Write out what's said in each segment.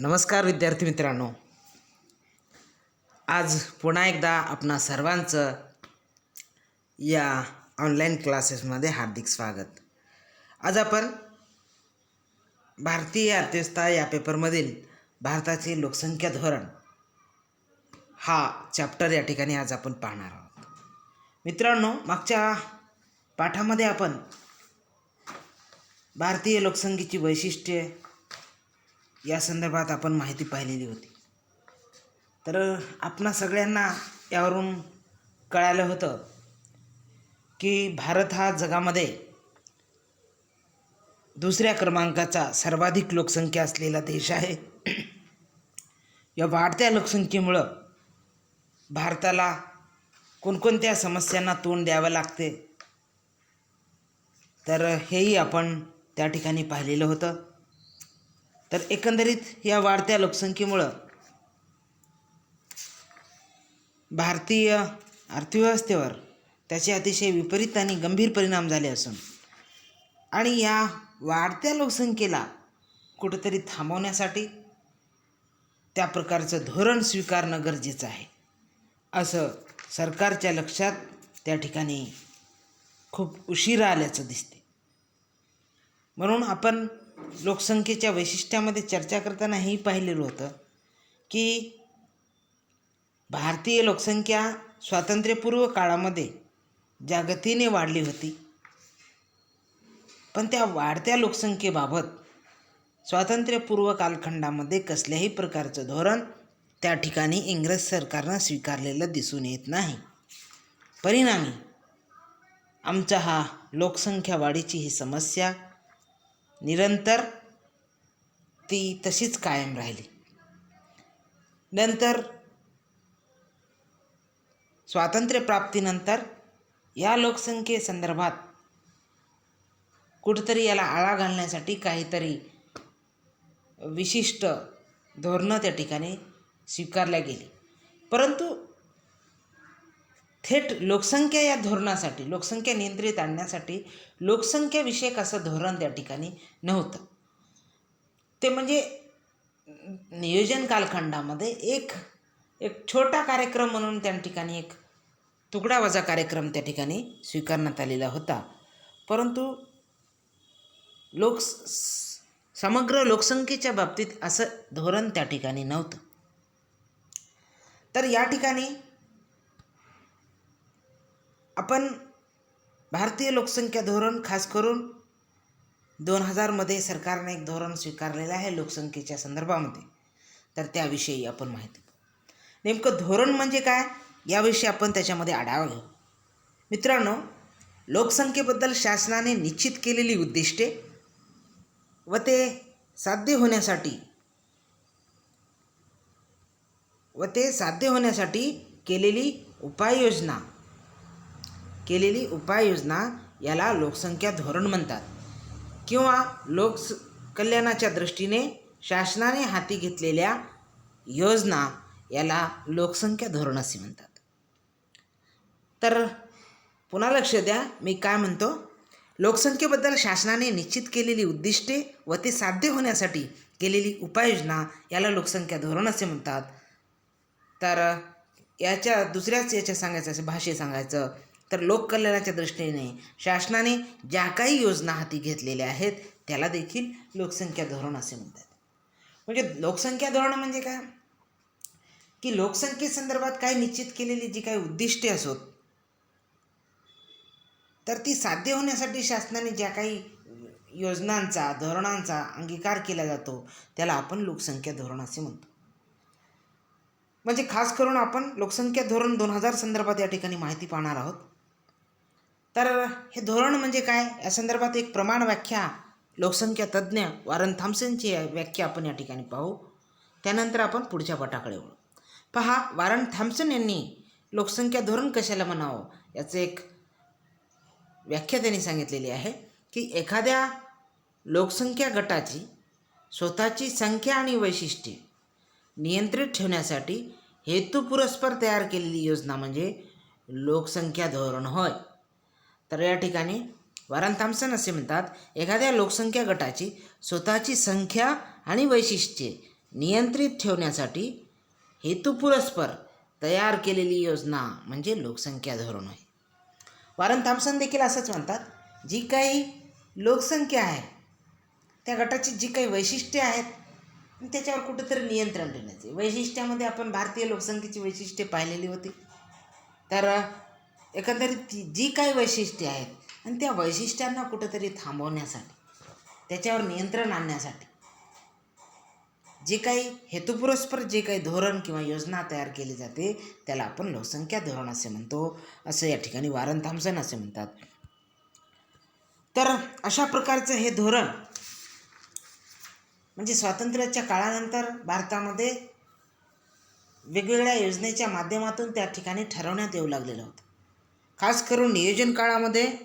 नमस्कार विद्यार्थी मित्रांनो, आज पुन्हा एकदा आपणा सर्वांचं या ऑनलाईन क्लासेसमध्ये हार्दिक स्वागत. आज आपण भारतीय अर्थव्यवस्था या पेपरमधील भारताचे लोकसंख्या धोरण हा चॅप्टर या ठिकाणी आज आपण पाहणार आहोत. मित्रांनो, मागच्या पाठामध्ये आपण भारतीय लोकसंख्येची वैशिष्ट्ये या संदर्भात आपण माहिती पाहिलेली होती. तर आपणा सगळ्यांना यावरून कळालं होतं की भारत हा जगामध्ये दुसऱ्या क्रमांकाचा सर्वाधिक लोकसंख्या असलेला देश आहे. या वाढत्या लोकसंख्येमुळं भारताला कोणकोणत्या समस्यांना तोंड द्यावं लागते, तर हेही आपण त्या ठिकाणी पाहिलेलं होतं. तर एकंदरीत या वाढत्या लोकसंख्येमुळं भारतीय अर्थव्यवस्थेवर त्याचे अतिशय विपरीत आणि गंभीर परिणाम झाले असून आणि या वाढत्या लोकसंख्येला कुठेतरी थांबवण्यासाठी त्या प्रकारचं धोरण स्वीकारणं गरजेचं आहे, असं सरकारच्या लक्षात त्या ठिकाणी खूप उशिरा आल्याचं दिसते. म्हणून आपण लोकसंख्येच्या वैशिष्ट्यामध्ये चर्चा करताना हेही पाहिलेलं होतं की भारतीय लोकसंख्या स्वातंत्र्यपूर्व काळामध्ये ज्या गतीने वाढली होती, पण त्या वाढत्या लोकसंख्येबाबत स्वातंत्र्यपूर्व कालखंडामध्ये कसल्याही प्रकारचं धोरण त्या ठिकाणी इंग्रज सरकारनं स्वीकारलेलं दिसून येत नाही. परिणामी आमचा हा लोकसंख्या वाढीची ही समस्या निरंतर ती तशीच कायम राहिली. नंतर स्वातंत्र्यप्राप्तीनंतर या लोकसंख्येसंदर्भात कुठेतरी याला आळा घालण्यासाठी काहीतरी विशिष्ट धोरणं त्या ठिकाणी स्वीकारल्या गेली, परंतु थेट लोकसंख्या या धोरणासाठी, लोकसंख्या नियंत्रित आणण्यासाठी लोकसंख्याविषयक असं धोरण त्या ठिकाणी नव्हतं. ते म्हणजे नियोजन कालखंडामध्ये एक छोटा कार्यक्रम म्हणून त्या ठिकाणी एक तुकडावजा कार्यक्रम त्या ठिकाणी स्वीकारण्यात आलेला होता, परंतु समग्र लोकसंख्येच्या बाबतीत असं धोरण त्या ठिकाणी नव्हतं. तर या ठिकाणी आपण भारतीय लोकसंख्या धोरण खास करून 2000मध्ये सरकारने एक धोरण स्वीकारलेलं आहे लोकसंख्येच्या संदर्भामध्ये, तर त्याविषयी आपण माहिती. नेमकं धोरण म्हणजे काय याविषयी आपण त्याच्यामध्ये आढावा घेऊ. मित्रांनो, लोकसंख्येबद्दल शासनाने निश्चित केलेली उद्दिष्टे व ते साध्य होण्यासाठी केलेली उपाययोजना याला लोकसंख्या धोरण म्हणतात, किंवा कल्याणाच्या दृष्टीने शासनाने हाती घेतलेल्या योजना याला लोकसंख्या धोरण असे म्हणतात. तर पुन्हा लक्ष द्या, मी काय म्हणतो. लोकसंख्येबद्दल शासनाने निश्चित केलेली उद्दिष्टे व ते साध्य होण्यासाठी केलेली उपाययोजना याला लोकसंख्या धोरण असे म्हणतात. तर याच्या सांगायचं असे भाषेत सांगायचं तर लोककल्याणाच्या दृष्टीने शासनाने ज्या काही योजना हाती घेतलेल्या आहेत त्याला देखील लोकसंख्या धोरण असे म्हणतात. म्हणजे लोकसंख्या धोरण म्हणजे काय की लोकसंख्येसंदर्भात काही निश्चित केलेली जी काही उद्दिष्टे असोत, तर ती साध्य होण्यासाठी शासनाने ज्या काही योजनांचा, धोरणांचा अंगीकार केला जातो त्याला आपण लोकसंख्या धोरण असे म्हणतो. म्हणजे खास करून आपण लोकसंख्या धोरण 2000 संदर्भात या ठिकाणी माहिती पाहणार आहोत. तर हे धोरण म्हणजे काय या संदर्भात एक प्रमाण व्याख्या लोकसंख्या तज्ज्ञ वॉरन थॉम्पसनची व्याख्या आपण या ठिकाणी पाहू. त्यानंतर आपण पुढच्या पाठाकडे वळू. पहा, वॉरन थॉम्पसन यांनी लोकसंख्या धोरण कशाला म्हणावं याचं एक व्याख्या त्यांनी सांगितलेली आहे की एखाद्या लोकसंख्या गटाची स्वतःची संख्या आणि वैशिष्ट्ये नियंत्रित ठेवण्यासाठी हेतुपुरस्पर तयार केलेली योजना म्हणजे लोकसंख्या धोरण होय. तर या ठिकाणी वॉरन थॉम्पसन असे म्हणतात, एखाद्या लोकसंख्या गटाची स्वतःची संख्या आणि वैशिष्ट्ये नियंत्रित ठेवण्यासाठी हेतुपुरस्पर तयार केलेली योजना म्हणजे लोकसंख्या धोरण आहे. वॉरेन थॉम्सन देखील असंच म्हणतात, जी काही लोकसंख्या आहे त्या गटाची जी काही वैशिष्ट्ये आहेत त्याच्यावर कुठंतरी नियंत्रण ठेवण्याचे. वैशिष्ट्यामध्ये आपण भारतीय लोकसंख्येची वैशिष्ट्ये पाहिलेली होती. तर एकंदरीत जी काही वैशिष्ट्ये आहेत आणि त्या वैशिष्ट्यांना कुठंतरी थांबवण्यासाठी, त्याच्यावर नियंत्रण आणण्यासाठी जे काही हेतुपुरस्पर जे काही धोरण किंवा योजना तयार केली जाते त्याला आपण लोकसंख्या धोरण असे म्हणतो, असं या ठिकाणी वॉरेन थॉम्सन असे म्हणतात. तर अशा प्रकारचं हे धोरण म्हणजे स्वातंत्र्याच्या काळानंतर भारतामध्ये वेगवेगळ्या योजनेच्या माध्यमातून त्या ठिकाणी ठरवण्यात येऊ लागलेलं होतं. खास करून नियोजन काळामध्ये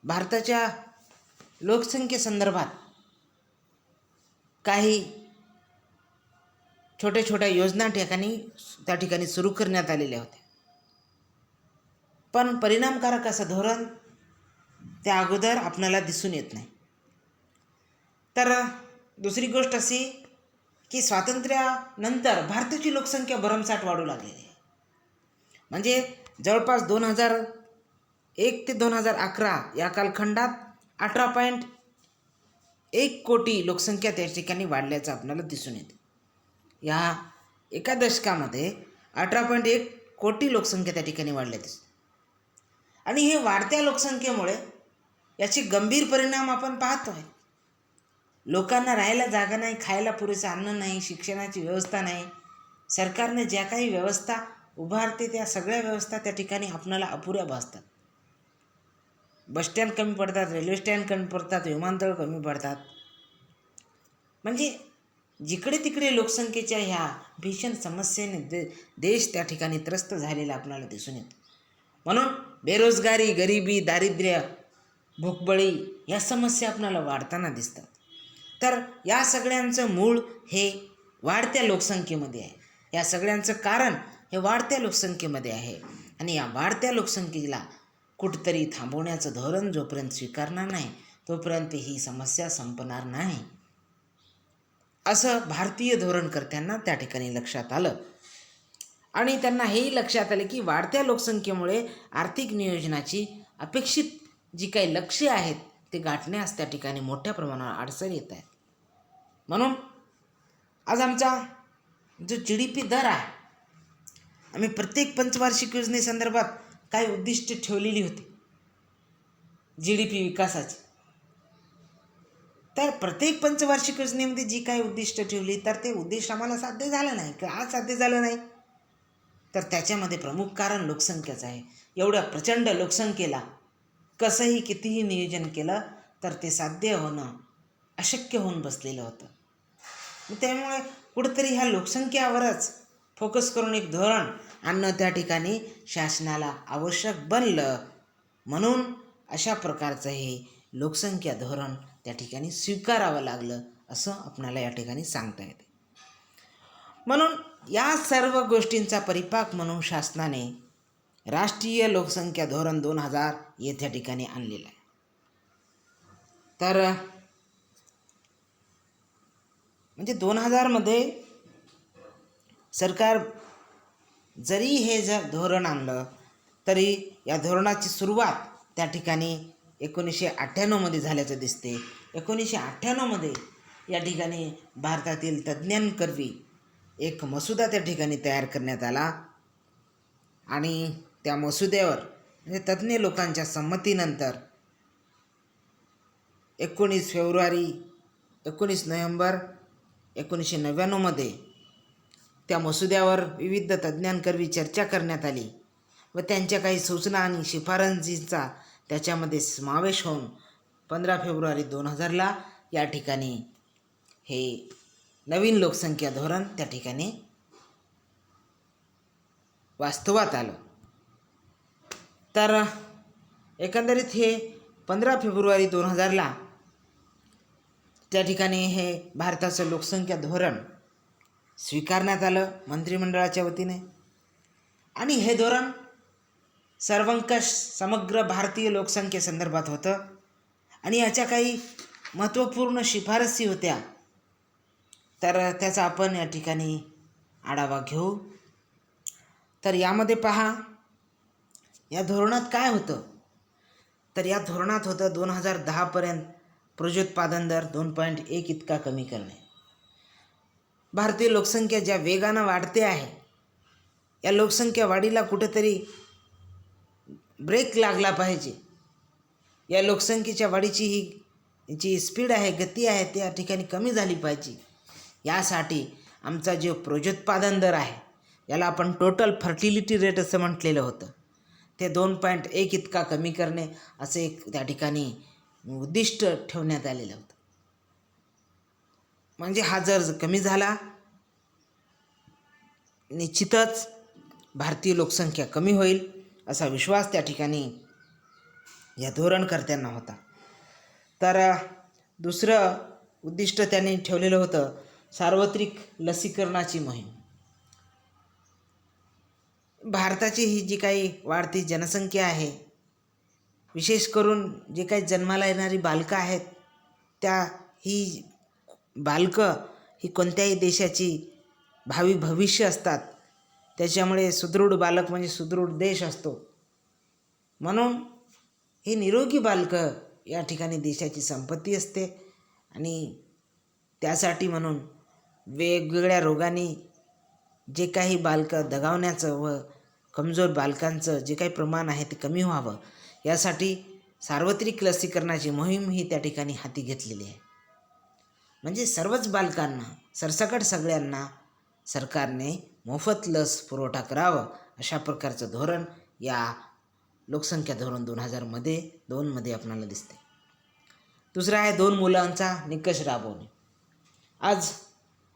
भारताच्या लोकसंख्येसंदर्भात काही छोट्या छोट्या योजना त्या ठिकाणी सुरू करण्यात आलेल्या होत्या. पण परिणामकारक असं धोरण त्या अगोदर आपल्याला दिसून येत नाही. तर दुसरी गोष्ट अशी की स्वातंत्र्यानंतर भारताची लोकसंख्या भरमसाठ वाढू लागलेली आहे. म्हणजे जवळपास 2001 ते 2011 या कालखंडात 18.1 कोटी लोकसंख्या त्या ठिकाणी वाढल्याचं आपल्याला दिसून येते. या एका दशकामध्ये 18.1 कोटी लोकसंख्या त्या ठिकाणी वाढल्या दिसते. आणि हे वाढत्या लोकसंख्येमुळे याचे गंभीर परिणाम आपण पाहतो आहे. लोकांना राहायला जागा नाही, खायला पुरेसं अन्न नाही, शिक्षणाची व्यवस्था नाही. सरकारने ज्या काही व्यवस्था उभारते त्या सगळ्या व्यवस्था त्या ठिकाणी आपल्याला अपुऱ्या भासतात. बसस्टँड कमी पडतात, रेल्वे स्टँड कमी पडतात, विमानतळ कमी पडतात. म्हणजे जिकडे तिकडे लोकसंख्येच्या ह्या भीषण समस्येने देश त्या ठिकाणी त्रस्त झालेला आपल्याला दिसून येतो. म्हणून बेरोजगारी, गरिबी, दारिद्र्य, भूकबळी या समस्या आपल्याला वाढताना दिसतात. तर या सगळ्यांचं मूळ हे वाढत्या लोकसंख्येमध्ये आहे. या सगळ्यांचं कारण हे वाढत्या लोकसंख्येमध्ये आहे. आणि या वाढत्या लोकसंख्येला कुठंतरी थांबवण्याचं धोरण जोपर्यंत स्वीकारणार नाही तोपर्यंत ही समस्या संपणार नाही, असं भारतीय धोरणकर्त्यांना त्या ठिकाणी लक्षात आलं. आणि त्यांना हेही लक्षात आले की वाढत्या लोकसंख्येमुळे आर्थिक नियोजनाची अपेक्षित जी काही लक्ष्य आहेत ते गाठण्यास त्या ठिकाणी मोठ्या प्रमाणावर अडचणी येत आहेत. म्हणून आज आमचा जो GDP दर आहे, आम्ही प्रत्येक पंचवार्षिक योजनेसंदर्भात काही उद्दिष्टे ठेवलेली होती GDP विकासाची. तर प्रत्येक पंचवार्षिक योजनेमध्ये जी काही उद्दिष्ट ठेवली तर ते उद्दिष्ट आम्हाला साध्य झालं नाही. का साध्य झालं नाही तर त्याच्यामध्ये प्रमुख कारण लोकसंख्याच आहे. एवढ्या प्रचंड लोकसंख्येला कसंही कितीही नियोजन केलं तर ते साध्य होणं अशक्य होऊन बसलेलं होतं. त्यामुळे कुठंतरी ह्या लोकसंख्यावरच फोकस करून एक धोरण आणणं त्या ठिकाणी शासनाला आवश्यक बनलं. म्हणून अशा प्रकारचं हे लोकसंख्या धोरण त्या ठिकाणी स्वीकारावं लागलं असं आपणाला या ठिकाणी सांगता येते. म्हणून या सर्व गोष्टींचा परिपाक म्हणून शासनाने राष्ट्रीय लोकसंख्या धोरण 2000 येत्या ठिकाणी आणलेलं आहे. तर म्हणजे 2000मध्ये सरकार जरी हे जर धोरण आणलं तरी या धोरणाची सुरुवात त्या ठिकाणी 1998मध्ये झाल्याचं दिसते. 1998मध्ये या ठिकाणी भारतातील तज्ज्ञांकरवी एक मसुदा त्या ठिकाणी तयार करण्यात आला आणि त्या मसुद्यावर म्हणजे तज्ज्ञ लोकांच्या संमतीनंतर 19 नोव्हेंबर 1999मध्ये त्या मसुद्यावर विविध तज्ज्ञांकरवी चर्चा करण्यात आली व त्यांच्या काही सूचना आणि शिफारसींचा त्याच्यामध्ये समावेश होऊन 15 फेब्रुवारी 2000ला या ठिकाणी हे नवीन लोकसंख्या धोरण त्या ठिकाणी वास्तवात आलं. तर एकंदरीत हे 15 फेब्रुवारी 2000ला त्या ठिकाणी हे भारताचं लोकसंख्या धोरण स्वीकारण्यात आलं मंत्रिमंडळाच्या वतीने. आणि हे धोरण सर्वंकष समग्र भारतीय लोकसंख्येसंदर्भात होतं आणि याच्या काही महत्त्वपूर्ण शिफारसी होत्या तर त्याचा आपण या ठिकाणी आढावा घेऊ. तर यामध्ये पहा, या धोरणात काय होतं, तर या धोरणात होतं 2010पर्यंत प्रजोत्पादन दर 2.1 इतका कमी करणे. भारतीय लोकसंख्या ज्या वेगानं वाढते आहे, या लोकसंख्या वाढीला कुठेतरी ब्रेक लागला पाहिजे. या लोकसंख्येच्या वाढीची ही जी स्पीड आहे, गती आहे, त्या ठिकाणी कमी झाली पाहिजे. यासाठी आमचा जो प्रजोत्पादन दर आहे, याला आपण टोटल फर्टिलिटी रेट असं म्हटलेलं होतं, ते 2.1 इतका कमी करणे असं एक त्या ठिकाणी उद्दिष्ट ठेवण्यात आलेलं होतं. म्हणजे हा जर कमी झाला, निश्चितच भारतीय लोकसंख्या कमी होईल असा विश्वास त्या ठिकाणी या धोरणकर्त्यांना होता. तर दुसरं उद्दिष्ट त्यांनी ठेवलेलं होतं सार्वत्रिक लसीकरणाची मोहीम. भारताची ही जी काही वाढती जनसंख्या आहे, विशेष करून जे काही जन्माला येणारी बालकं आहेत, ही बालकं ही कोणत्याही देशाची भावी भविष्य असतात. त्याच्यामुळे सुदृढ बालक म्हणजे सुदृढ देश असतो. म्हणून ही निरोगी बालकं या ठिकाणी देशाची संपत्ती असते. आणि त्यासाठी म्हणून वेगवेगळ्या रोगांनी जे काही बालकं दगावण्याचं व कमजोर बालकांचं जे काही प्रमाण आहे ते कमी व्हावं, यासाठी सार्वत्रिक लसीकरणाची मोहीम ही त्या ठिकाणी हाती घेतलेली आहे. म्हणजे सर्वच बालकांना, सरसकट सगळ्यांना सरकारने मोफत लस पुरवठा करावं, अशा प्रकारचं धोरण या लोकसंख्या धोरण 2002मध्ये आपल्याला दिसते. दुसरा आहे 2 मुलांचा निकष राबवणे. आज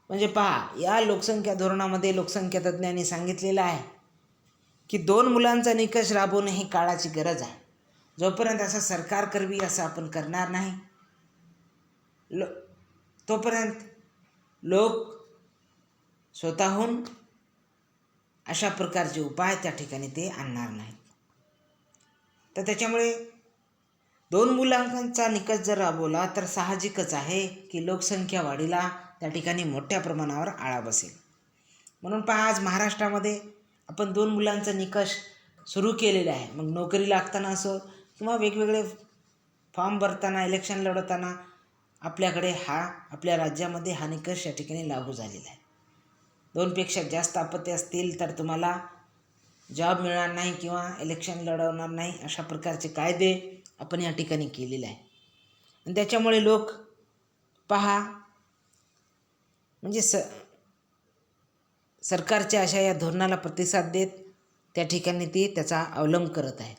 म्हणजे पहा, या लोकसंख्या धोरणामध्ये लोकसंख्या तज्ज्ञांनी सांगितलेलं आहे की 2 मुलांचा निकष राबवणे ही काळाची गरज आहे. जोपर्यंत असं सरकार करवी असं आपण करणार नाही, तोपर्यंत लोक स्वतःहून अशा प्रकारचे उपाय त्या ठिकाणी ते आणणार नाहीत. तर त्याच्यामुळे 2 मुलांचा निकष जर राबवला तर साहजिकच आहे की लोकसंख्या वाढीला त्या ठिकाणी मोठ्या प्रमाणावर आळा बसेल. म्हणून पहा, आज महाराष्ट्रामध्ये आपण 2 मुलांचा निकष सुरू केलेला आहे. मग नोकरी लागताना असो किंवा वेगवेगळे फॉर्म भरताना, इलेक्शन लढवताना आपल्या राज्यामध्ये हा निकष या ठिकाणी लागू झालेला आहे. 2पेक्षा जास्त अपत्य असतील तर तुम्हाला जॉब मिळणार नाही किंवा इलेक्शन लढवणार नाही, अशा प्रकारचे कायदे आपण या ठिकाणी केलेले आहे. आणि त्याच्यामुळे लोक पहा, म्हणजे सरकारच्या अशा या धोरणाला प्रतिसाद देत त्या ठिकाणी ते त्याचा अवलंब करत आहेत.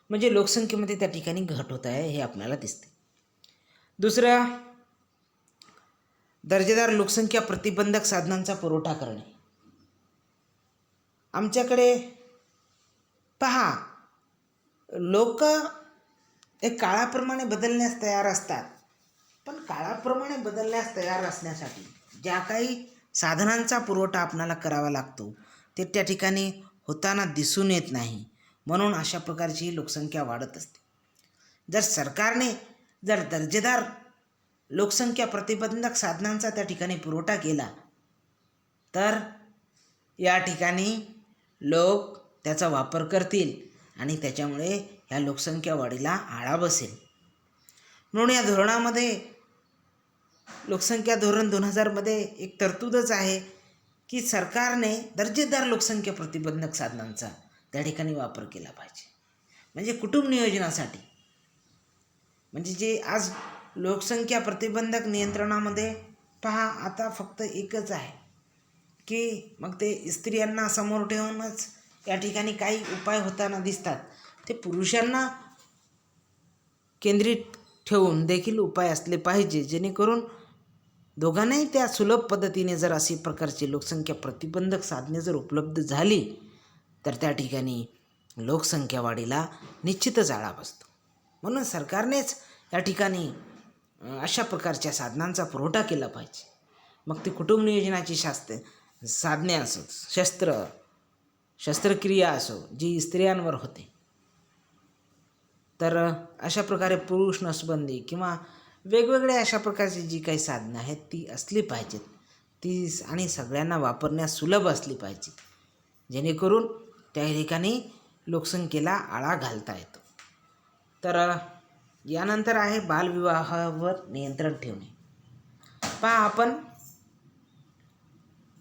म्हणजे लोकसंख्येमध्ये त्या ठिकाणी घट होत आहे हे आपल्याला दिसते. दुसरं, दर्जेदार लोकसंख्या प्रतिबंधक साधनांचा पुरवठा करणे. आमच्याकडे पहा, लोक एक काळाप्रमाणे बदलण्यास तयार असतात, पण काळाप्रमाणे बदलण्यास तयार असण्यासाठी ज्या काही साधनांचा पुरवठा आपल्याला करावा लागतो ते त्या ठिकाणी होताना दिसून येत नाही. म्हणून अशा प्रकारची लोकसंख्या वाढत असते. जर सरकारने दर्जेदार लोकसंख्या प्रतिबंधक साधनांचा त्या ठिकाणी पुरवठा केला तर या ठिकाणी लोक त्याचा वापर करतील आणि त्याच्यामुळे ह्या लोकसंख्या वाढीला आळा बसेल. म्हणून या धोरणामध्ये, लोकसंख्या धोरण 2000मध्ये एक तरतूदच आहे की सरकारने दर्जेदार लोकसंख्या प्रतिबंधक साधनांचा त्या ठिकाणी वापर केला पाहिजे. म्हणजे कुटुंब नियोजनासाठी, म्हणजे जे आज लोकसंख्या प्रतिबंधक नियंत्रणामध्ये पहा, आता फक्त एकच आहे की मग ते स्त्रियांना समोर ठेवूनच या ठिकाणी काही उपाय होताना दिसतात. ते पुरुषांना केंद्रित ठेवून देखील उपाय असले पाहिजे, जेणेकरून दोघांनाही त्या सुलभ पद्धतीने जर अशी प्रकारची लोकसंख्या प्रतिबंधक साधने जर उपलब्ध झाली तर त्या ठिकाणी लोकसंख्या वाढीला निश्चितच आळा बसतो. म्हणून सरकारनेच या ठिकाणी अशा प्रकारच्या साधनांचा पुरवठा केला पाहिजे. मग ती कुटुंब नियोजनाची साधने असो, शस्त्रक्रिया असो जी स्त्रियांवर होते, तर अशा प्रकारे पुरुष नसबंदी किंवा वेगवेगळ्या अशा प्रकारची जी काही साधनं आहेत ती असली पाहिजेत. ती आणि सगळ्यांना वापरण्यास सुलभ असली पाहिजे, जेणेकरून त्या ठिकाणी लोकसंख्येला आळा घालता येतो. तर यानंतर आहे बालविवाहावर नियंत्रण ठेवणे. पहा, आपण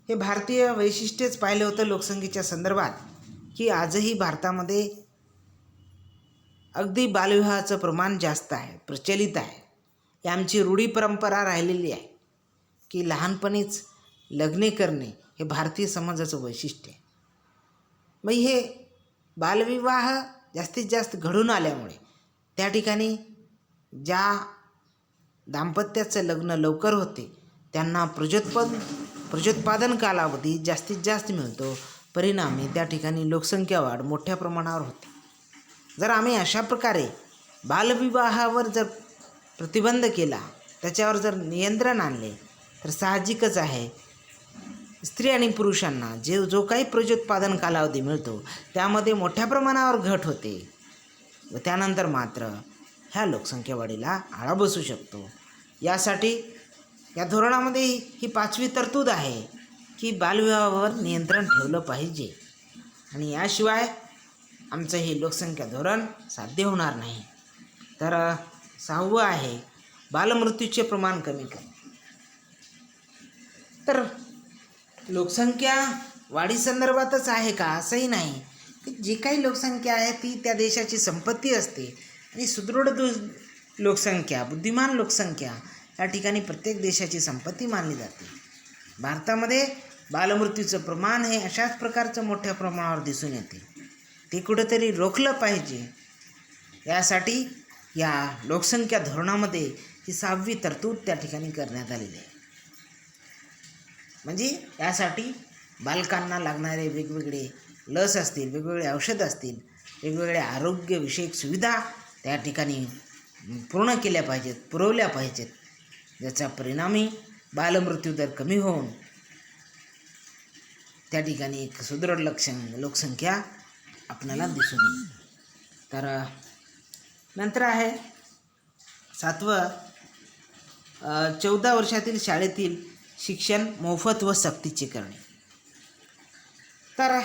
हे भारतीय वैशिष्ट्यच पाहिलं होतं लोकसंख्येच्या संदर्भात, की आजही भारतामध्ये अगदी बालविवाहाचं प्रमाण जास्त आहे, प्रचलित आहे. ही आमची रूढी परंपरा राहिलेली आहे की लहानपणीच लग्ने करणे हे भारतीय समाजाचं वैशिष्ट्य आहे. मग हे बालविवाह जास्तीत जास्त घडून आल्यामुळे त्या ठिकाणी ज्या दाम्पत्याचं लग्न लवकर होते त्यांना प्रजोत्पादन कालावधी जास्तीत जास्त मिळतो. परिणामी त्या ठिकाणी लोकसंख्या वाढ मोठ्या प्रमाणावर होते. जर आम्ही अशा प्रकारे बालविवाहावर जर प्रतिबंध केला, त्याच्यावर जर नियंत्रण आणले, तर साहजिकच आहे स्त्री आणि पुरुषांना जो काही प्रजोत्पादन कालावधी मिळतो त्यामध्ये मोठ्या प्रमाणावर घट होते व त्यानंतर मात्र ह्या लोकसंख्या वाढीला आळा बसू शकतो. यासाठी या धोरणामध्ये ही 5वी तरतूद आहे की बालविवाहावर नियंत्रण ठेवलं पाहिजे आणि याशिवाय आमचं हे लोकसंख्या धोरण साध्य होणार नाही. तर 6वं आहे बालमृत्यूचे प्रमाण कमी करणे. तर लोकसंख्या वाढीसंदर्भातच आहे का असंही नाही. जी काही लोकसंख्या आहे ती त्या देशाची संपत्ती असते आणि सुदृढ लोकसंख्या, बुद्धिमान लोकसंख्या या ठिकाणी प्रत्येक देशाची संपत्ती मानली जाते. भारतामध्ये बालमृत्यूचं प्रमाण हे अशाच प्रकारचं मोठ्या प्रमाणावर दिसून येते. ते कुठेतरी रोखलं पाहिजे. यासाठी या लोकसंख्या धोरणामध्ये ही 6वी तरतूद त्या ठिकाणी करण्यात आलेली आहे. म्हणजे यासाठी बालकांना लागणारे वेगवेगळे लस असतील, वेगवेगळे औषध असतील, वेगवेगळ्या आरोग्यविषयक सुविधा त्या ठिकाणी पूर्ण केल्या पाहिजेत, पुरवल्या पाहिजेत, ज्याचा परिणामी बालमृत्यू दर कमी होऊन त्या ठिकाणी एक सुदृढ लोकसंख्या आपल्याला दिसून येईल. तर नंतर आहे 7वं 14 वर्षातील शाळेतील शिक्षण मोफत व सक्तीचे करणे. तर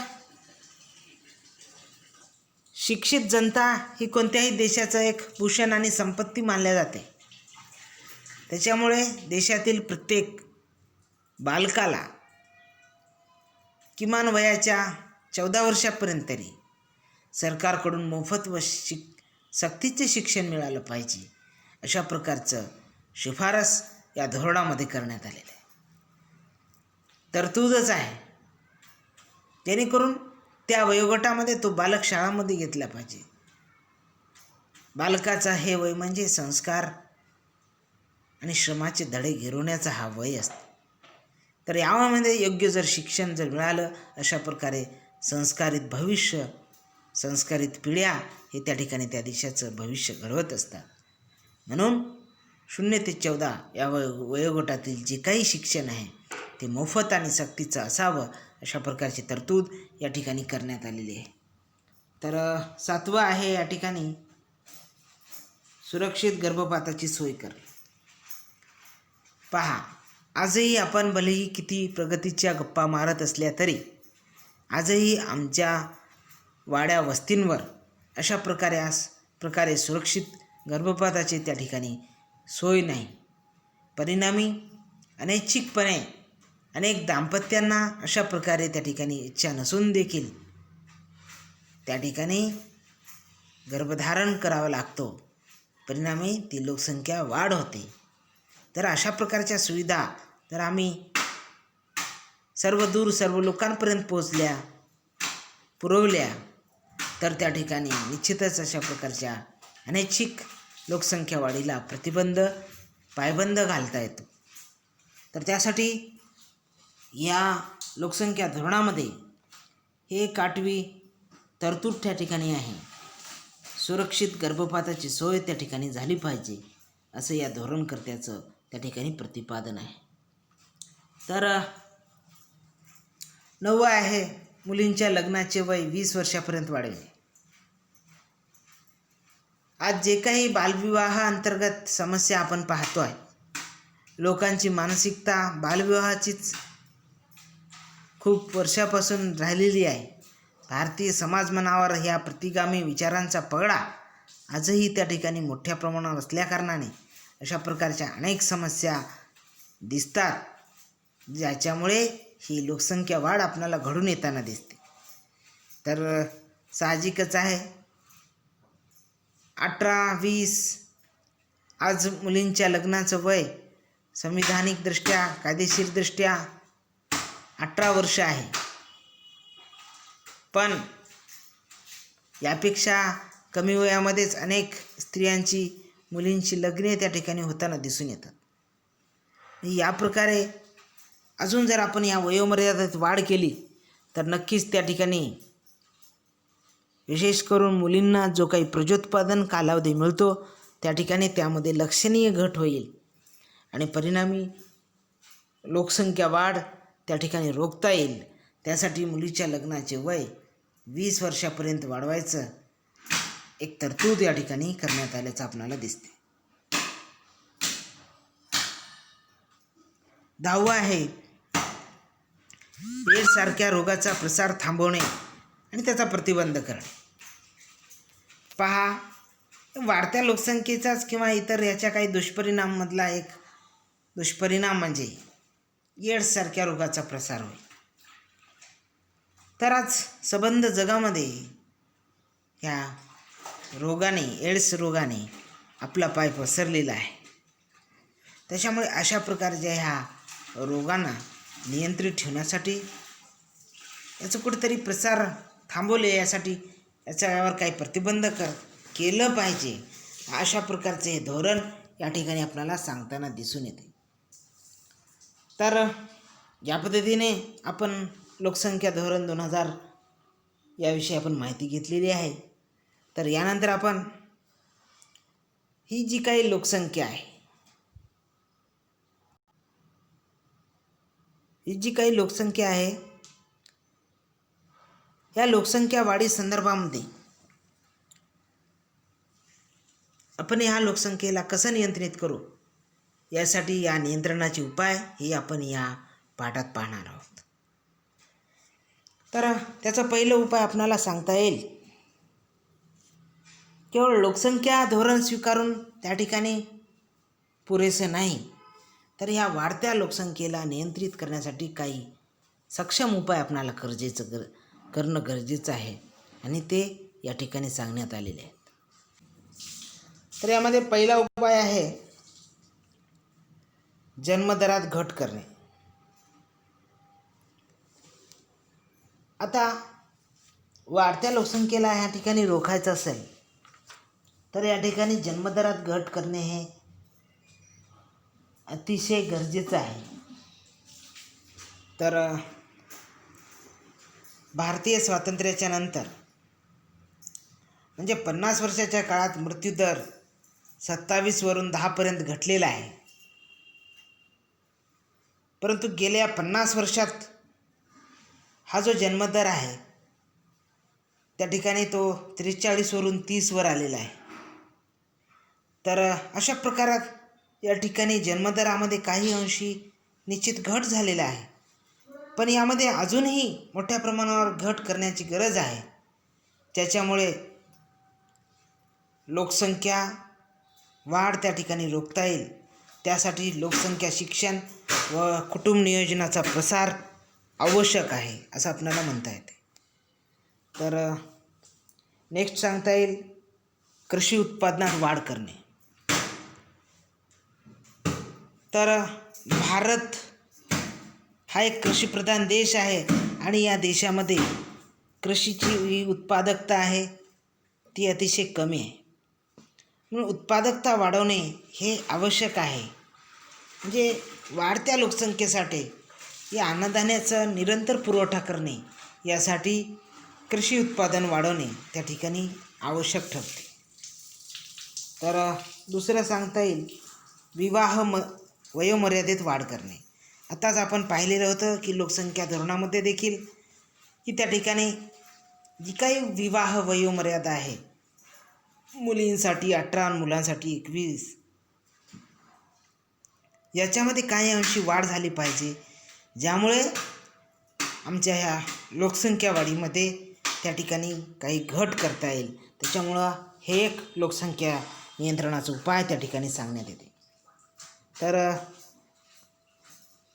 शिक्षित जनता ही कोणत्याही देशाचं एक भूषण आणि संपत्ती मानल्या जाते. त्याच्यामुळे देशातील प्रत्येक बालकाला किमान वयाच्या 14 वर्षापर्यंत तरी सरकारकडून मोफत व सक्तीचे शिक्षण मिळालं पाहिजे, अशा प्रकारचं शिफारस या धोरणामध्ये करण्यात आलेलं आहे. तरतूदच आहे, जेणेकरून त्या वयोगटामध्ये तो बालक शाळामध्ये घेतला पाहिजे. बालकाचा हे वय म्हणजे संस्कार आणि श्रमाचे धडे गिरवण्याचा हा वय असतो. तर यामध्ये योग्य जर शिक्षण जर मिळालं, अशा प्रकारे संस्कारित भविष्य, संस्कारित पिढ्या हे त्या ठिकाणी त्या देशाचं भविष्य घडवत असतात. म्हणून 0 ते 14 या वयोगटातील जे काही शिक्षण आहे ते मोफत आणि सक्तीचं असावं, अशा प्रकारची तरतूद या ठिकाणी करण्यात आलेली आहे. तर 7वं आहे या ठिकाणी सुरक्षित गर्भपाताची सोय करणे. पहा, आजही आपण भलेही किती प्रगतीच्या गप्पा मारत असल्या तरी आजही आमच्या वाड्या वस्तींवर अशा प्रकारे सुरक्षित गर्भपाताची त्या ठिकाणी सोय नाही. परिणामी अनैच्छिकपणे अनेक दाम्पत्यांना अशा प्रकारे त्या ठिकाणी इच्छा नसून देखील त्या ठिकाणी गर्भधारण करावं लागतो. परिणामी ती लोकसंख्या वाढ होते. तर अशा प्रकारच्या सुविधा जर आम्ही सर्व लोकांपर्यंत पुरवल्या तर त्या ठिकाणी निश्चितच अशा प्रकारच्या अनैच्छिक लोकसंख्या वाढीला पायबंद घालता येतो. तर त्यासाठी या लोकसंख्या धोरणामध्ये हे 8वी तरतूद त्या ठिकाणी आहे. सुरक्षित गर्भपाताची सोय त्या ठिकाणी झाली पाहिजे, असं या धोरणकर्त्याचं त्या ठिकाणी प्रतिपादन आहे. तर 9वं आहे मुलींच्या लग्नाचे वय 20 वर्षापर्यंत वाढवणे. आज जे काही बालविवाह अंतर्गत समस्या आपण पाहतो आहे, लोकांची मानसिकता बालविवाहाचीच खूप वर्षापासून राहिलेली आहे. भारतीय समाज मनावर ह्या प्रतिगामी विचारांचा पगडा आजही त्या ठिकाणी मोठ्या प्रमाणावर असल्याकारणाने अशा प्रकारच्या अनेक समस्या दिसतात, ज्याच्यामुळे ही लोकसंख्या वाढ आपल्याला घडून येताना दिसते. तर साहजिकच आहे, 18-20 आज मुलींच्या लग्नाचं वय संविधानिकदृष्ट्या कायदेशीरदृष्ट्या 18 वर्ष आहे. पण यापेक्षा कमी वयामध्येच अनेक स्त्रियांची मुलींची लग्ने त्या ठिकाणी होताना दिसून येतात. या प्रकारे अजून जर आपण या वयोमर्यादेत वाढ केली तर नक्कीच त्या ठिकाणी विशेष करून मुलींना जो काही प्रजोत्पादन कालावधी मिळतो त्या ठिकाणी त्यामध्ये लक्षणीय घट होईल आणि परिणामी लोकसंख्या वाढ त्या ठिकाणी रोखता येईल. त्यासाठी मुलीच्या लग्नाचे वय 20 वर्षापर्यंत वाढवायचं एक तरतूद या ठिकाणी करण्यात आल्याचं आपल्याला दिसते. 10वा आहे एड्स सारख्या रोगाचा प्रसार थांबवणे आणि त्याचा प्रतिबंध करणे. पहा, वाढत्या लोकसंख्येचाच किंवा इतर याच्या काही दुष्परिणामांमधला एक दुष्परिणाम म्हणजे एड्स सारख्या रोगाचा प्रसार होईल. तर आज संबंध जगामध्ये ह्या रोगाने, एड्स रोगाने आपला पाय पसरलेला आहे. त्याच्यामुळे अशा प्रकारच्या ह्या रोगांना नियंत्रित ठेवण्यासाठी याचं कुठेतरी प्रसार थांबवले, यासाठी याच्यावर काही प्रतिबंध केलं पाहिजे. अशा प्रकारचे हे धोरण या ठिकाणी आपल्याला सांगताना दिसून येते. तर या पद्धतीने आपण लोकसंख्या धोरण 2000 याविषयी आपण माहिती घेतलेली आहे. तर यानंतर आपण ही जी काही लोकसंख्या आहे, ही जी काही लोकसंख्या आहे, या लोकसंख्या वाढी संदर्भामध्ये आपण ह्या लोकसंख्येला कसं नियंत्रित करू, यासाठी या नियंत्रणाचे उपाय हे आपण या पाठात पाहणार आहोत. तर त्याचा पहिला उपाय आपणाला सांगता येईल, केवळ लोकसंख्या धोरण स्वीकारून त्या ठिकाणी पुरेसे नाही, तर ह्या वाढत्या लोकसंख्येला नियंत्रित करण्यासाठी काही सक्षम उपाय आपणाला करणं गरजेचं आहे आणि ते या ठिकाणी सांगण्यात आलेले आहेत. तर यामध्ये पहिला उपाय आहे जन्मदरात घट करणे. आता वाढत्या लोकसंख्येला या ठिकाणी रोखायचं असेल तर या ठिकाणी जन्मदरात घट करणे हे अतिशय गरजेचं आहे. तर भारतीय स्वातंत्र्याच्या नंतर म्हणजे 50 वर्षाच्या काळात मृत्यूदर 27 वरून 10 पर्यंत घटलेला आहे. परंतु गेल्या 50 वर्षात हा जो जन्मदर आहे त्या ठिकाणी तो 43 वरून 30 वर आलेला आहे. तर अशा प्रकारात या ठिकाणी जन्मदरामध्ये काही अंशी निश्चित घट झालेला आहे. पण यामध्ये अजूनही मोठ्या प्रमाणावर घट करण्याची गरज आहे. त्याच्यामुळे लोकसंख्या वाढ त्या ठिकाणी रोखता येईल. त्यासाठी लोकसंख्या शिक्षण व कुटुंब नियोजनाचा प्रसार आवश्यक आहे असं आपल्याला म्हणता येते. तर नेक्स्ट सांगता येईल कृषी उत्पादनात वाढ करणे. तर भारत हा एक कृषीप्रधान देश आहे आणि या देशामध्ये कृषीची उत्पादकता आहे ती अतिशय कमी आहे. म्हणून उत्पादकता वाढवणे हे आवश्यक आहे. म्हणजे वाढत्या लोकसंख्येसाठी या अन्नधान्याचा निरंतर पुरवठा करणे, यासाठी कृषी उत्पादन वाढवणे त्या ठिकाणी आवश्यक ठरते. तर दुसरं सांगता येईल वयोमर्यादेत वाढ करणे. आताच आपण पाहिलेलं होतं की लोकसंख्या धोरणामध्ये देखील की त्या ठिकाणी जी काही विवाह वयोमर्यादा आहे, मुलींसाठी 18 आणि मुलांसाठी 21, याच्यामध्ये काही अंशी वाढ झाली पाहिजे, ज्यामुळे आमच्या ह्या लोकसंख्या वाढीमध्ये त्या ठिकाणी काही घट करता येईल. त्याच्यामुळं हे एक लोकसंख्या नियंत्रणाचा उपाय त्या ठिकाणी सांगण्यात येते. तर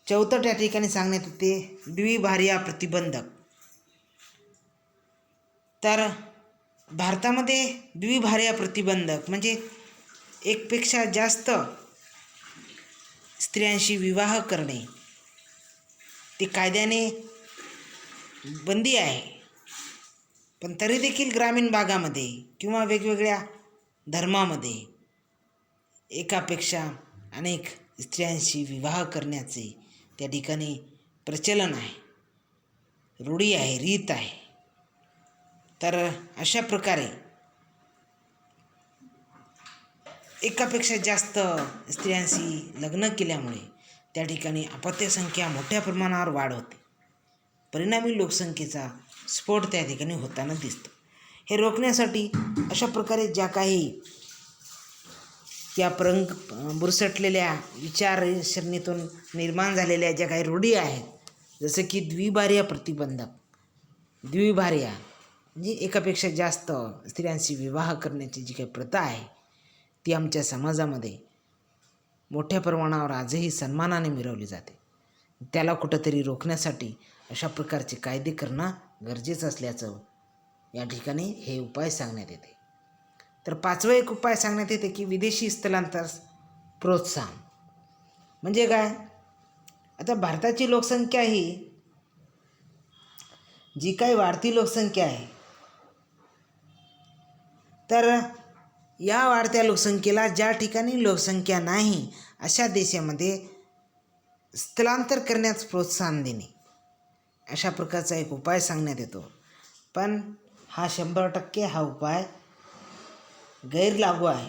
चौथं त्या ठिकाणी सांगण्यात येते द्विभार्या प्रतिबंधक. तर भारतामध्ये द्विभार्या प्रतिबंधक म्हणजे एकपेक्षा जास्त स्त्रियांशी विवाह करणे ते कायद्याने बंदी आहे. पण तरी देखील ग्रामीण भागामध्ये किंवा वेगवेगळ्या धर्मामध्ये एकापेक्षा अनेक स्त्रियांशी विवाह करण्याचे त्या ठिकाणी प्रचलन आहे, रूढी आहे, रीत आहे. तर अशा प्रकारे एकापेक्षा जास्त स्त्रियांशी लग्न केल्यामुळे त्या ठिकाणी अपत्य संख्या मोठ्या प्रमाणावर वाढ होते. परिणामी लोकसंख्येचा स्फोट त्या ठिकाणी होताना दिसतो. हे रोखण्यासाठी अशा प्रकारे ज्या काही या बुरसटलेल्या विचारसरणीतून निर्माण झालेल्या ज्या काही रूढी आहेत, जसं की द्विभार्या प्रतिबंधक, द्विभार्या म्हणजे एकापेक्षा जास्त स्त्रियांशी विवाह करण्याची जी काही प्रथा आहे ती आमच्या समाजामध्ये मोठ्या प्रमाणावर आजही सन्मानाने मिरवली जाते. त्याला कुठंतरी रोखण्यासाठी अशा प्रकारचे कायदे करणं गरजेचं असल्याचं या ठिकाणी हे उपाय सांगण्यात येते. तर पाचवा एक उपाय सांगण्यात येते की विदेशी स्थलांतर प्रोत्साहन. म्हणजे काय, आता भारताची लोकसंख्या ही जी काही वाढती लोकसंख्या आहे, तर या वाढत्या लोकसंख्येला ज्या ठिकाणी लोकसंख्या नाही अशा देशामध्ये स्थलांतर करण्यास प्रोत्साहन देणे, अशा प्रकारचा एक उपाय सांगण्यात येतो. पण हा 100% हा उपाय गैरलागू आहे.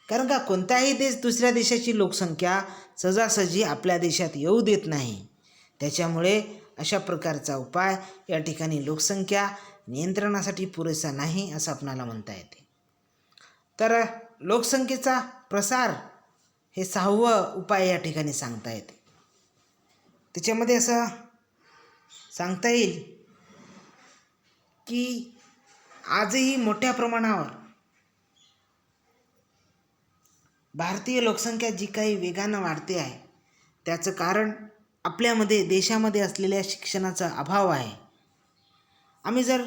कारण का, कोणताही देश दुसऱ्या देशाची लोकसंख्या सहजासहजी आपल्या देशात येऊ देत नाही. त्याच्यामुळे अशा प्रकारचा उपाय या ठिकाणी लोकसंख्या नियंत्रणासाठी पुरेसा नाही असं आपणाला म्हणता येते. तर लोकसंख्येचा प्रसार हे 6वं उपाय या ठिकाणी सांगता येते. त्याच्यामध्ये असं सांगता येईल की आजही मोठ्या प्रमाणावर भारतीय लोकसंख्या जी काही वेगानं वाढते आहे त्याचं कारण आपल्यामध्ये देशामध्ये असलेल्या शिक्षणाचा अभाव आहे. आम्ही जर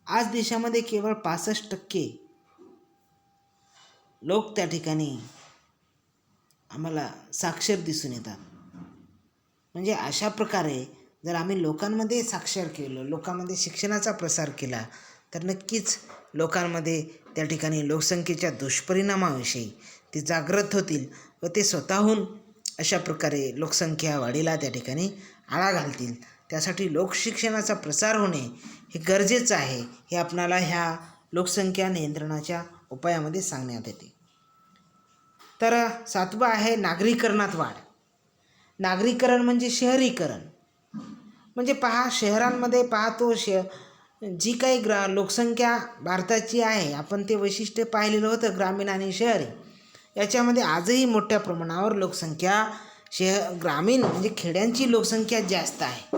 आज देशामध्ये केवळ 65% लोक त्या ठिकाणी आम्हाला साक्षर दिसून येतात. म्हणजे अशा प्रकारे जर आम्ही लोकांमध्ये साक्षर केलं, लोकांमध्ये शिक्षणाचा प्रसार केला, तर नक्कीच लोकांमध्ये त्या ठिकाणी लोकसंख्येच्या दुष्परिणामाविषयी ते जागृत होतील व ते स्वतःहून अशा प्रकारे लोकसंख्या वाढीला त्या ठिकाणी आळा घालतील. त्यासाठी लोकशिक्षणाचा प्रसार होणे हे गरजेचं आहे, हे आपणाला ह्या लोकसंख्या नियंत्रणाच्या उपायामध्ये सांगण्यात येते. तर 7वं आहे नागरीकरणात वाढ. नागरीकरण म्हणजे शहरीकरण. म्हणजे पहा, शहरांमध्ये पाहतो जी काही लोकसंख्या भारताची आहे, आपण ते वैशिष्ट्य पाहिलेलं होतं ग्रामीण आणि शहरी. याच्यामध्ये आजही मोठ्या प्रमाणावर लोकसंख्या ग्रामीण म्हणजे खेड्यांची लोकसंख्या जास्त आहे,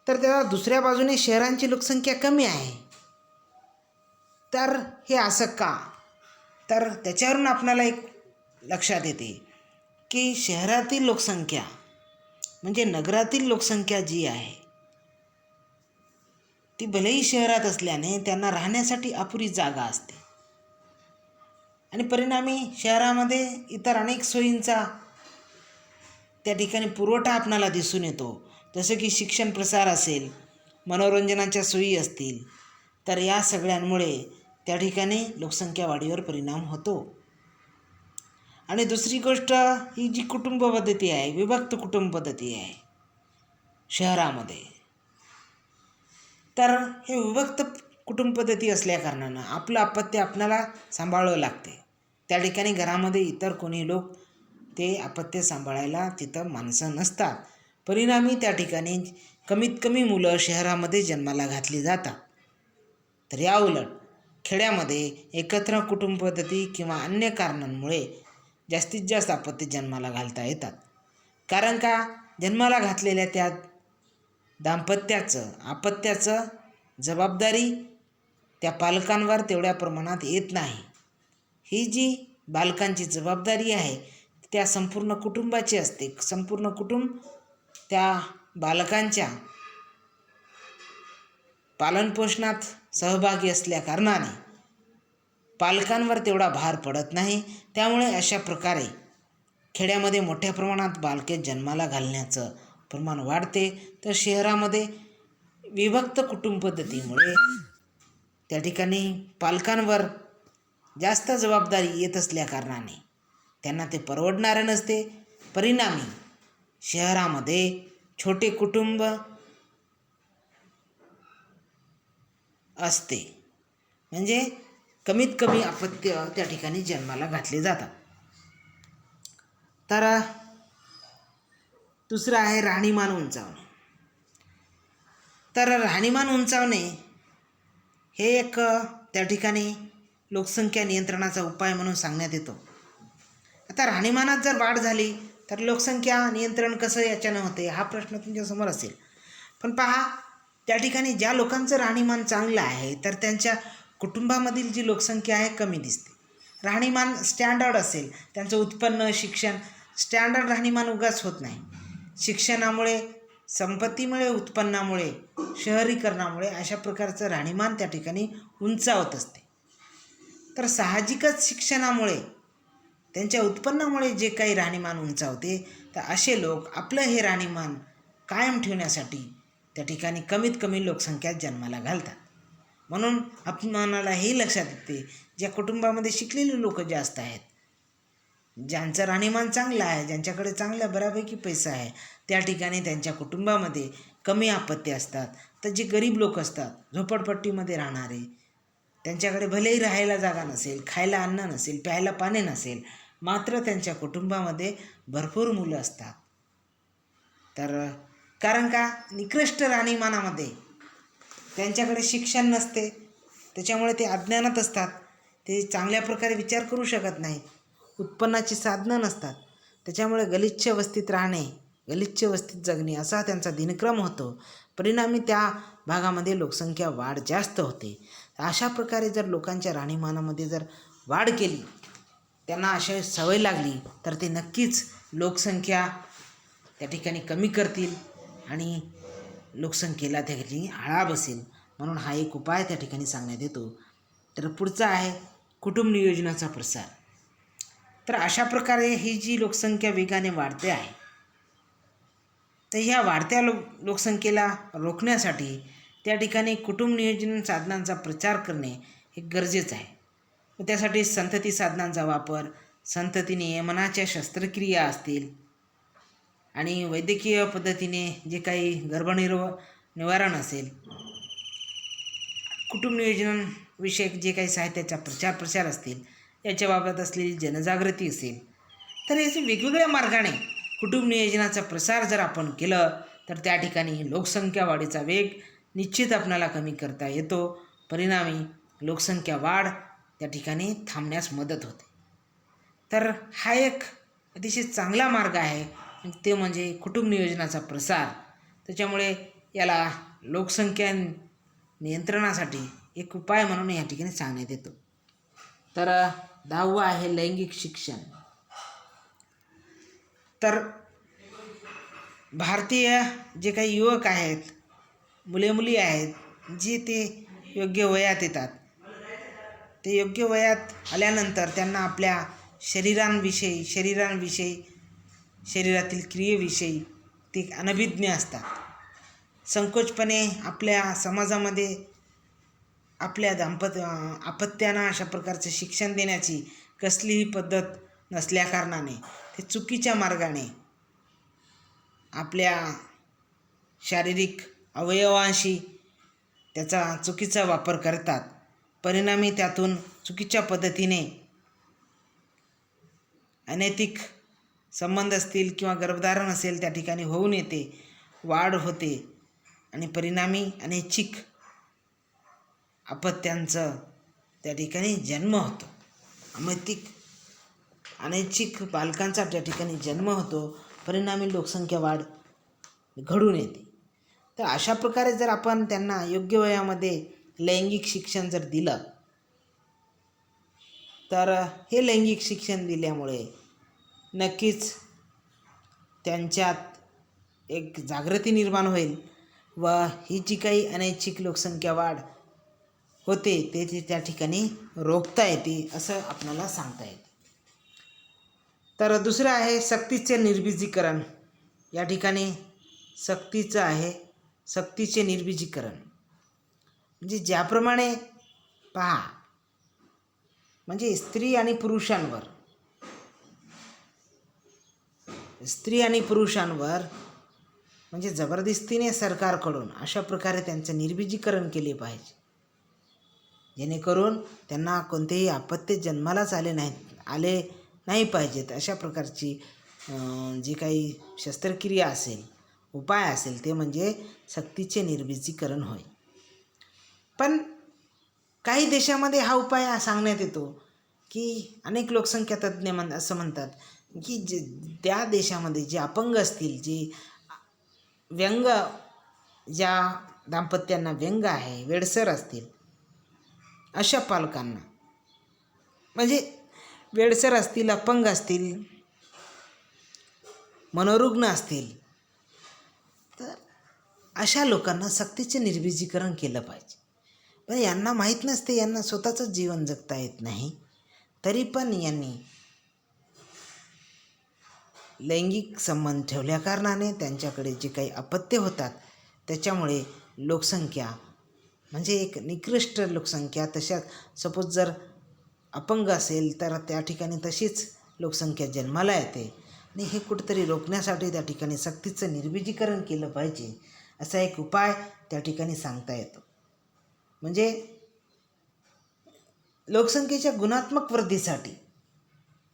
तर त्या दुसऱ्या बाजूने शहरांची लोकसंख्या कमी आहे. तर हे असं का, तर त्याच्यावरून आपल्याला एक लक्षात येते की शहरातील लोकसंख्या म्हणजे नगरातील लोकसंख्या जी आहे ती भलेही शहरात असल्याने त्यांना राहण्यासाठी अपुरी जागा असते आणि परिणामी शहरामध्ये इतर अनेक सोयींचा त्या ठिकाणी पुरवठा आपणाला दिसून येतो. जसं की शिक्षण प्रसार असेल, मनोरंजनाच्या सोयी असतील, तर या सगळ्यांमुळे त्या ठिकाणी लोकसंख्या वाढीवर परिणाम होतो. आणि दुसरी गोष्ट ही जी कुटुंब पद्धती आहे, विभक्त कुटुंब पद्धती आहे शहरामध्ये, तर हे विभक्त कुटुंब पद्धती असल्याकारणानं आपलं अपत्य आपल्याला सांभाळावं लागते. त्या ठिकाणी घरामध्ये इतर कोणी लोक ते अपत्य सांभाळायला तिथं माणसं नसतात. परिणामी त्या ठिकाणी कमीत कमी मुलं शहरामध्ये जन्माला घातली जातात. तर या उलट खेड्यामध्ये एकत्र कुटुंब पद्धती किंवा अन्य कारणांमुळे जास्तीत जास्त आपत्ती जन्माला घालता येतात. कारण का, जन्माला घातलेल्या त्या दाम्पत्याचं अपत्याचं जबाबदारी त्या पालकांवर तेवढ्या प्रमाणात येत नाही. ही जी बालकांची जबाबदारी आहे त्या संपूर्ण कुटुंबाची असते. संपूर्ण कुटुंब त्या बालकांच्या पालनपोषणात सहभागी असल्या कारणाने पालकांवर तेवढा भार पडत नाही. त्यामुळे अशा प्रकारे खेड्यामध्ये मोठ्या प्रमाणात बालके जन्माला घालण्याचं प्रमाण वाढते. तर शहरामध्ये विभक्त कुटुंब पद्धतीमुळे त्या ठिकाणी पालकांवर जास्त जबाबदारी येत असल्या कारणाने त्यांना ते परवडणारे नसते. परिणामी शहरामध्ये छोटे कुटुंब असते, म्हणजे कमीत कमी अपत्य त्या ठिकाणी जन्माला घातले जातात. तर दुसरं आहे राहणीमान उंचावणे. तर राहणीमान उंचावणे हे एक त्या ठिकाणी लोकसंख्या नियंत्रणाचा उपाय म्हणून सांगण्यात येतो. आता राहणीमानात जर वाढ झाली तर लोकसंख्या नियंत्रण कसं याच्यानं होते हा प्रश्न तुमच्यासमोर असेल. पण पहा, त्या ठिकाणी ज्या लोकांचं राहणीमान चांगलं आहे तर त्यांच्या कुटुंबामधील जी लोकसंख्या आहे कमी दिसते. राहणीमान स्टँडर्ड असेल, त्यांचं उत्पन्न, शिक्षण स्टँडर्ड राहणीमान उगाच होत नाही. शिक्षणामुळे, संपत्तीमुळे, उत्पन्नामुळे, शहरीकरणामुळे अशा प्रकारचं राहणीमान त्या ठिकाणी उंचावत असते. तर साहजिकच शिक्षणामुळे, त्यांच्या उत्पन्नामुळे जे काही राहणीमान उंचावते, तर असे लोक आपलं हे राहणीमान कायम ठेवण्यासाठी त्या ठिकाणी कमीत कमी लोकसंख्या जन्माला घालतात. म्हणून आपणाला हे लक्षात येते, ज्या कुटुंबामध्ये शिकलेली लोक जास्त आहेत, ज्यांचं राहणीमान चांगलं आहे, ज्यांच्याकडे चांगल्या बऱ्यापैकी पैसा आहे, त्या ठिकाणी त्यांच्या कुटुंबामध्ये कमी आपत्ती असतात. तर जे गरीब लोक असतात, झोपडपट्टीमध्ये राहणारे, त्यांच्याकडे भलेही राहायला जागा नसेल, खायला अन्न नसेल, प्यायला पाणी नसेल, मात्र त्यांच्या कुटुंबामध्ये भरपूर मुलं असतात. तर कारण का, निकृष्ट राहणीमानामध्ये त्यांच्याकडे शिक्षण नसते, त्याच्यामुळे ते अज्ञानात असतात. ते चांगल्या प्रकारे विचार करू शकत नाहीत. उत्पन्नाची साधनं नसतात, त्याच्यामुळे गलिच्छ वस्तीत राहणे, गलिच्छ वस्तीत जगणे असा त्यांचा दिनक्रम होतो. परिणामी त्या भागामध्ये लोकसंख्या वाढ जास्त होते. अशा प्रकारे जर लोकांच्या राहणीमानामध्ये जर वाढ केली, त्यांना अशा सवय लागली, तर ते नक्कीच लोकसंख्या त्या ठिकाणी कमी करतील आणि लोकसंख्येला त्या ठिकाणी आळा बसेल. म्हणून हा एक उपाय त्या ठिकाणी सांगण्यात येतो. तर पुढचा आहे कुटुंब नियोजनाचा प्रसार. तर अशा प्रकारे ही जी लोकसंख्या वेगाने वाढते आहे, तर ह्या वाढत्या लोकसंख्येला रोखण्यासाठी त्या ठिकाणी कुटुंब नियोजन साधनांचा प्रचार करणे हे गरजेचं आहे. व त्यासाठी संतती साधनांचा वापर, संतती नियमनाच्या शस्त्रक्रिया असतील आणि वैद्यकीय पद्धतीने जे काही निवारण असेल, कुटुंब नियोजनाविषयक जे काही साहित्याचा प्रचार असतील, याच्याबाबत असलेली जनजागृती असेल, तर याचे वेगवेगळ्या मार्गाने कुटुंब नियोजनाचा प्रसार जर आपण केलं तर त्या ठिकाणी लोकसंख्या वाढीचा वेग निश्चित आपल्याला कमी करता येतो. परिणामी लोकसंख्या वाढ त्या ठिकाणी थांबण्यास मदत होते. तर हा एक अतिशय चांगला मार्ग आहे, ते म्हणजे कुटुंब नियोजनाचा प्रसार. त्याच्यामुळे याला लोकसंख्या नियंत्रणासाठी एक उपाय म्हणून या ठिकाणी सांगण्यात येतो. तर 10वं आहे लैंगिक शिक्षण. तर भारतीय जे काही युवक आहेत, मुले आहेत, जे ते योग्य वयात येतात, ते योग्य वयात आल्यानंतर त्यांना आपल्या शरीराविषयी, शरीरातील क्रियेविषयी ते अनभिज्ञ असतात. संकोचपणे आपल्या समाजामध्ये आपल्या अपत्यांना अशा प्रकारचे शिक्षण देण्याची कसलीही पद्धत नसल्याकारणाने ते चुकीच्या मार्गाने आपल्या शारीरिक अवयवांशी त्याचा चुकीचा वापर करतात. परिणामी त्यातून चुकीच्या पद्धतीने अनैतिक संबंध असतील किंवा गर्भधारण असेल त्या ठिकाणी होऊन येते, वाढ होते आणि परिणामी अनैच्छिक अपत्यांचं त्या ठिकाणी जन्म होतो. अनैच्छिक बालकांचा त्या ठिकाणी जन्म होतो, परिणामी लोकसंख्या वाढ घडून येते. तर अशा प्रकारे जर आपण त्यांना योग्य वयामध्ये लैंगिक शिक्षण जर दिलं, तर हे लैंगिक शिक्षण दिल्यामुळे नक्कीच त्यांच्यात एक जागृती निर्माण होईल व ही जी काही अनैच्छिक लोकसंख्या वाढ होते ते त्या ठिकाणी रोखता येते असं आपल्याला सांगता येते. तर दुसरं आहे सक्तीचे निर्बीजीकरण. या ठिकाणी सक्तीचं आहे सक्तीचे निर्बीजीकरण. म्हणजे ज्याप्रमाणे पहा, म्हणजे स्त्री आणि पुरुषांवर म्हणजे जबरदस्तीने सरकारकडून अशा प्रकारे त्यांचं निर्बीजीकरण केले पाहिजे, जेणेकरून त्यांना कोणतेही अपत्य जन्मालाच आले नाही पाहिजेत. अशा प्रकारची जी काही शस्त्रक्रिया असेल, उपाय असेल, ते म्हणजे सक्तीचे निर्बीजीकरण होय. पण काही देशामध्ये हा उपाय सांगण्यात येतो की अनेक लोकसंख्या तज्ज्ञ असं म्हणतात की त्या देशामध्ये जे अपंग असतील, जे व्यंग, ज्या दाम्पत्यांना व्यंग आहे, वेडसर असतील, अशा पालकांना, म्हणजे वेडसर असतील, अपंग असतील, मनोरुग्ण असतील, तर अशा लोकांना सक्तीचे निर्बीजीकरण केलं पाहिजे. पण यांना माहीत नसते, यांना स्वतःचंच जीवन जगता येत नाही, तरी पण यांनी लैंगिक संबंध ठेवल्या कारणाने त्यांच्याकडे जे काही अपत्य होतात त्याच्यामुळे लोकसंख्या म्हणजे एक निकृष्ट लोकसंख्या, तशाच सपोज जर अपंग असेल तर त्या ठिकाणी तशीच लोकसंख्या जन्माला येते. आणि हे कुठेतरी रोखण्यासाठी त्या ठिकाणी सक्तीचं निर्बीजीकरण केलं पाहिजे असा एक उपाय त्या ठिकाणी सांगता येतो. म्हणजे लोकसंख्येच्या गुणात्मक वृद्धीसाठी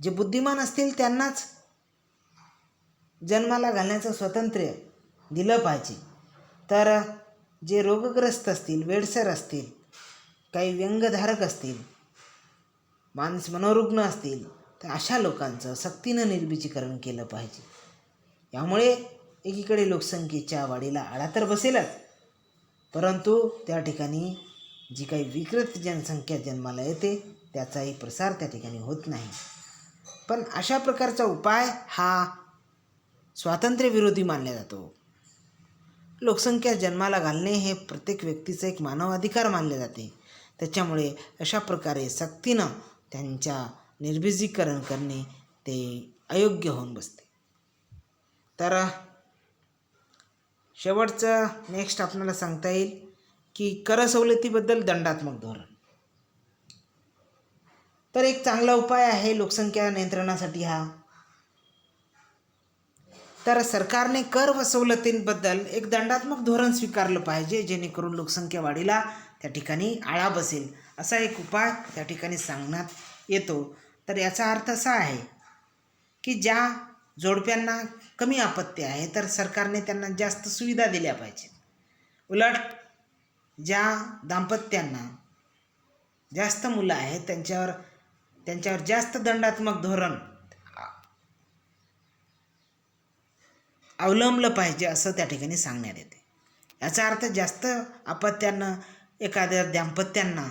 जे बुद्धिमान असतील त्यांनाच जन्माला घालण्याचं स्वातंत्र्य दिलं पाहिजे. तर जे रोगग्रस्त असतील, वेडसर असतील, काही व्यंगधारक असतील, मनोरुग्ण असतील, तर अशा लोकांचं सक्तीनं निर्बीजीकरण केलं पाहिजे. यामुळे एकीकडे लोकसंख्येच्या वाढीला आळा तर बसेलच, परंतु त्या ठिकाणी जी काही विकृत जनसंख्या जन्माला येते त्याचाही प्रसार त्या ठिकाणी होत नाही. पण अशा प्रकारचा उपाय हा स्वातंत्र्यविरोधी मानला जातो. लोकसंख्या जन्माला घालणे हे प्रत्येक व्यक्तीचा एक मानवाधिकार मानले जाते. त्याच्यामुळे अशा प्रकारे सक्तीनं त्यांच्या निर्बीजीकरण करणे ते अयोग्य होऊन बसते. तर शेवटचं नेक्स्ट आपल्याला सांगता येईल की कर सवलतीबद्दल दंडात्मक धोरण. तर एक चांगला उपाय आहे लोकसंख्या नियंत्रणासाठी हा. तर सरकारने कर व सवलतींबद्दल एक दंडात्मक धोरण स्वीकारलं पाहिजे, जेणेकरून लोकसंख्या वाढीला त्या ठिकाणी आळा बसेल असा एक उपाय त्या ठिकाणी सांगण्यात येतो. तर याचा अर्थ असा आहे की ज्या जोडप्यांना कमी अपत्य आहे तर सरकारने त्यांना जास्त सुविधा दिल्या पाहिजेत. उलट ज्या दाम्पत्यांना जास्त मुलं आहेत त्यांच्यावर जास्त दंडात्मक धोरण अवलंबलं पाहिजे असं त्या ठिकाणी सांगण्यात येते. याचा अर्थ जास्त अपत्यांना, एखाद्या दाम्पत्यांना,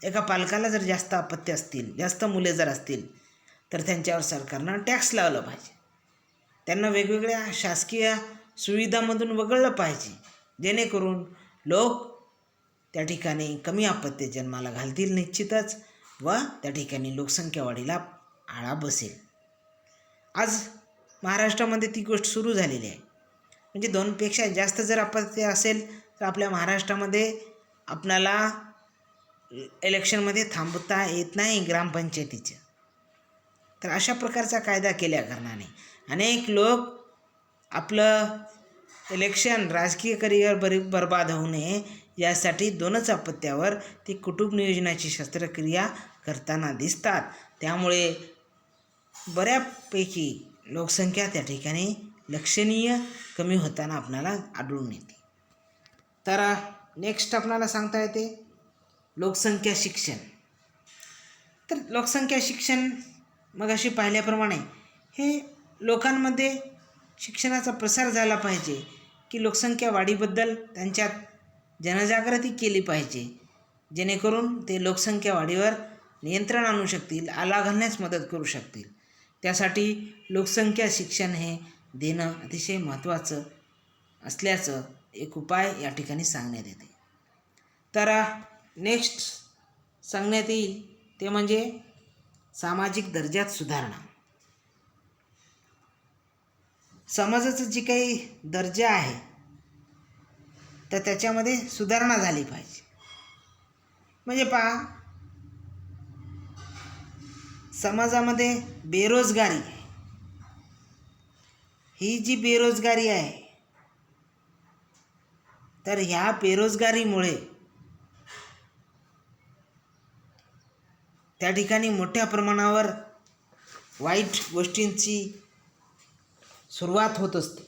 एका पालकाला जर जास्त अपत्य असतील, जास्त मुले जर असतील, तर त्यांच्यावर सरकारनं टॅक्स लावलं पाहिजे. त्यांना वेगवेगळ्या शासकीय सुविधांमधून वगळलं पाहिजे, जेणेकरून लोक त्या ठिकाणी कमी अपत्य जन्माला घालतील निश्चितच व त्या ठिकाणी लोकसंख्या वाढीला आळा बसेल. आज महाराष्ट्रामध्ये ती गोष्ट सुरू झालेली आहे. म्हणजे 2पेक्षा जास्त जर अपत्य असेल तर आपल्या महाराष्ट्रामध्ये आपणाला इलेक्शनमध्ये थांबवता येत नाही ग्रामपंचायतीचं. तर अशा प्रकारचा कायदा केल्या कारणाने अनेक लोक आपलं इलेक्शन, राजकीय करिअर बरबाद होऊ नये यासाठी 2च अपत्यावर ती कुटुंब नियोजनाची शस्त्रक्रिया करताना दिसतात. त्यामुळे बऱ्यापैकी लोकसंख्या त्या ठिकाणी लक्षणीय कमी होताना आपल्याला आढळून येते. तर नेक्स्ट आपल्याला सांगता येते लोकसंख्या शिक्षण. तर लोकसंख्या शिक्षण मग अशी पाहिल्याप्रमाणे हे लोकांमध्ये शिक्षणाचा प्रसार झाला पाहिजे की लोकसंख्या वाढीबद्दल त्यांच्यात जनजागृती केली पाहिजे, जेणेकरून ते लोकसंख्या वाढीवर नियंत्रण आणू शकतील, आळा घालण्यास मदत करू शकतील. त्यासाठी लोकसंख्या शिक्षण हे देणं अतिशय महत्त्वाचं असल्याचं एक उपाय या ठिकाणी सांगण्यात येते. तर नेक्स्ट सांगण्यात येईल ते म्हणजे सामाजिक दर्जात सुधारणा. समाजाचं जी काही दर्जा आहे तर त्याच्यामध्ये सुधारणा झाली पाहिजे. म्हणजे पहा, समाजामध्ये बेरोजगारी, ही जी बेरोजगारी आहे तर ह्या बेरोजगारीमुळे त्या ठिकाणी मोठ्या प्रमाणावर वाईट गोष्टींची सुरुवात होत असते.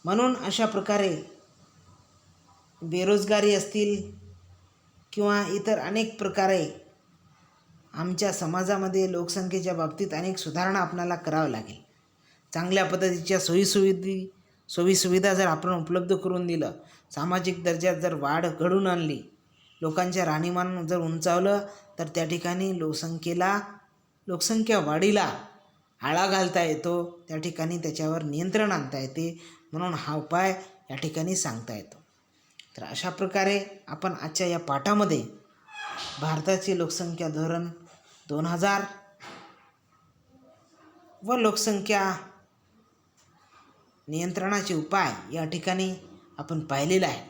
म्हणून अशा प्रकारे बेरोजगारी असतील किंवा इतर अनेक प्रकारे आमच्या समाजामध्ये लोकसंख्येच्या बाबतीत अनेक सुधारणा आपल्याला करावं लागेल. चांगल्या पद्धतीच्या सोयीसुविधा जर आपण उपलब्ध करून दिलं, सामाजिक दर्जात जर वाढ घडून आणली, लोकांच्या राहणीमान जर उंचावलं, तर त्या ठिकाणी लोकसंख्या वाढीला आळा घालता येतो, त्या ठिकाणी त्याच्यावर नियंत्रण आणता येते. म्हणून हा उपाय या ठिकाणी सांगता येतो. तर अशा प्रकारे आपण आजच्या या पाठामध्ये भारताचे लोकसंख्या धोरण 2000 व लोकसंख्या नियंत्रणाचे उपाय या ठिकाणी आपण पाहिलेला आहे.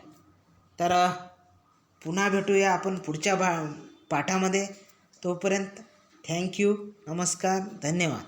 तर पुन्हा भेटूया आपण पुढच्या पाठामध्ये. तोपर्यंत थँक्यू, नमस्कार, धन्यवाद.